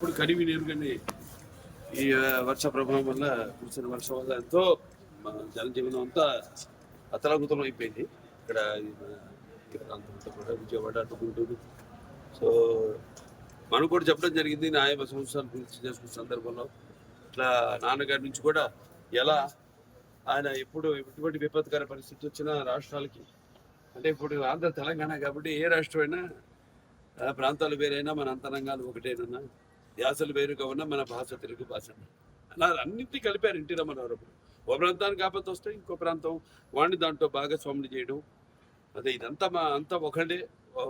ఇప్పుడు కనివి నీరుగాని ఈ వర్ష ప్రభావం వల్ల కురిసిన వర్షం వల్ల ఎంతో జనజీవనం అంతా అతలాకుతలం అయిపోయింది. ఇక్కడ ఈ ప్రాంతంలో కూడా విజయవాడ అటు గుంటూరు. సో మనకు కూడా చెప్పడం జరిగింది. నా 50 సంవత్సరాలు పూర్తి చేసుకున్న సందర్భంలో ఇట్లా నాన్నగారి నుంచి కూడా ఎలా ఆయన ఎప్పుడు ఎటువంటి విపత్కర పరిస్థితి వచ్చినా రాష్ట్రాలకి, అంటే ఇప్పుడు ఆంధ్ర తెలంగాణ కాబట్టి ఏ రాష్ట్రమైనా ప్రాంతాలు వేరైనా మన అంతరంగాలు ఒకటేనన్నా, యాసలు వేరుగా ఉన్న మన భాష తెలుగు భాష అలా అన్నింటినీ కలిపారు ఎన్టీ రామారావు. ఓ ప్రాంతానికి ఆపత్తి వస్తే ఇంకో ప్రాంతం వాడిని దాంట్లో భాగస్వాములు చేయడం, అదే ఇదంతా అంతా ఒకటే,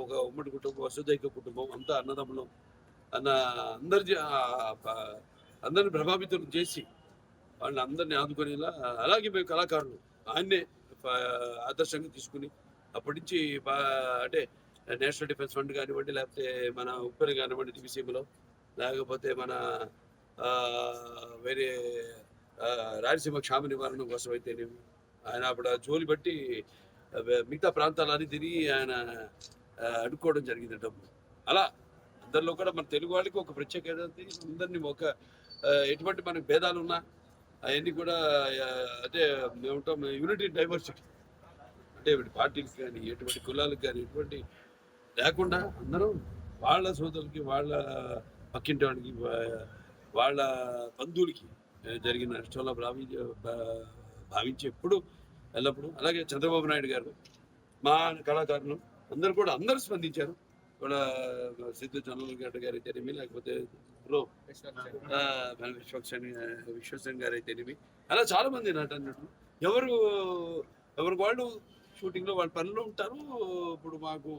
ఒక ఉమ్మడి కుటుంబం, వసుదైక కుటుంబం, అంతా అన్నదమ్ములం అన్న అందరిని ప్రభావితం చేసి వాళ్ళని అందరినీ ఆదుకునేలా, అలాగే మేము కళాకారులు ఆయన్నే ఆదర్శంగా తీసుకుని అప్పటి నుంచి అంటే నేషనల్ డిఫెన్స్ ఫండ్ కానివ్వండి, లేకపోతే మన ఉప్పరి కానివ్వండి దివిసీమలో, లేకపోతే మన వేరే రాయలసీమ క్షామ నివారణ కోసం అయితేనేమి ఆయన అప్పుడు జోలి బట్టి మిగతా ప్రాంతాలన్నీ తిరిగి ఆయన అడుక్కోవడం జరిగింది డబ్బు. అలా అందరిలో కూడా మన తెలుగు వాళ్ళకి ఒక ప్రత్యేకత, అందరినీ ఒక ఎటువంటి మనకు భేదాలు ఉన్నా అవన్నీ కూడా అంటే మేముంటాం యూనిటీ డైవర్సిటీ, అంటే పార్టీలకు కానీ ఎటువంటి కులాలకు కానీ ఎటువంటి లేకుండా అందరూ వాళ్ళ సోదరులకి, వాళ్ళ పక్కింటి వాడికి, వాళ్ళ బంధువులకి జరిగిన నష్టంలో భావించి ఎప్పుడు ఎల్లప్పుడూ. అలాగే చంద్రబాబు నాయుడు గారు, మా కళాకారులు అందరూ స్పందించారు. వాళ్ళ సిద్ధు జొన్నలగడ్డ గారు అయితేనేమి, లేకపోతే విశ్వసేన్ గారు అయితేనేమి, అలా చాలా మంది నటులు ఎవరికి వాళ్ళు షూటింగ్లో వాళ్ళ పనిలో ఉంటారు. ఇప్పుడు మాకు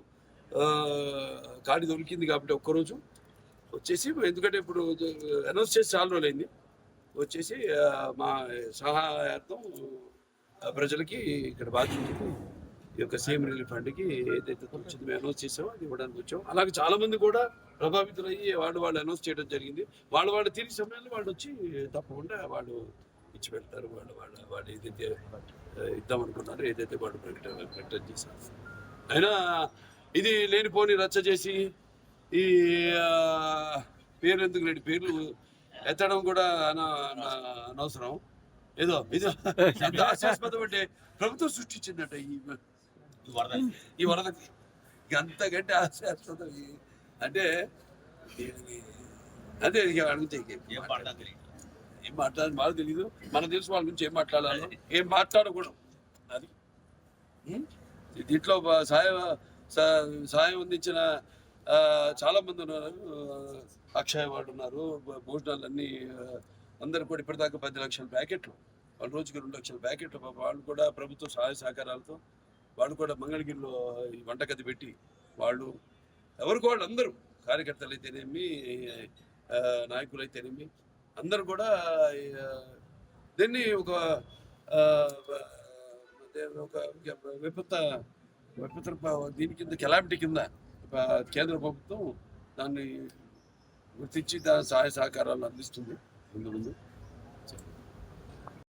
ఖాళీ దొరికింది కాబట్టి ఒక్కరోజు వచ్చేసి, ఎందుకంటే ఇప్పుడు అనౌన్స్ చేసి చాలా రోజులైంది, వచ్చేసి మా సహాయార్థం ప్రజలకి ఇక్కడ బాధితులకి ఈ యొక్క సీఎం రిలీఫ్ ఫండ్కి ఏదైతే వచ్చింది మేము అనౌన్స్ చేసామో అది ఇవ్వడానికి వచ్చాం. అలాగే చాలా మంది కూడా ప్రభావితులయ్యి వాళ్ళు అనౌన్స్ చేయడం జరిగింది. వాళ్ళు తిరిగి సమయంలో వాళ్ళు వచ్చి తప్పకుండా వాళ్ళు ఇచ్చి పెడతారు. వాళ్ళు ఏదైతే ఇద్దామనుకున్నారో, ఏదైతే వాళ్ళు ప్రకటన చేశారు. అయినా ఇది లేనిపోని రచ్చ చేసి ఈ పేర్లు ఎందుకు లేని పేర్లు ఎత్తడం కూడా అనవసరం. ఏదో ఇది ఆశాస్పదం అంటే ప్రభుత్వం సృష్టించిందట ఈ వరదకి. అంతకంటే ఆశాస్పదం అంటే అదే అడిగితే ఏం మాట్లాడాలి బాగా తెలీదు. మనకు తెలుసు వాళ్ళ గురించి ఏం మాట్లాడాలో, ఏం మాట్లాడకూడదు. అది దీంట్లో సహాయం అందించిన చాలా మంది ఉన్నారు. అక్షయ వాళ్ళు ఉన్నారు, భోజనాలన్నీ అందరు కూడా ఇప్పటిదాకా 10 లక్షల ప్యాకెట్లు, వాళ్ళ రోజుకి 2 లక్షల ప్యాకెట్లు వాళ్ళు కూడా ప్రభుత్వ సహాయ సహకారాలతో వాళ్ళు కూడా మంగళగిరిలో ఈ వంటగది పెట్టి ఎవరికి వాళ్ళు అందరూ కార్యకర్తలు అయితేనేమి, నాయకులు అయితేనేమి, అందరూ కూడా దీన్ని ఒక విపత్తు దీని కింద కెలామిటీ కింద కేంద్ర ప్రభుత్వం దాన్ని గుర్తించి దాని సహాయ సహకారాలు అందిస్తుంది ముందు.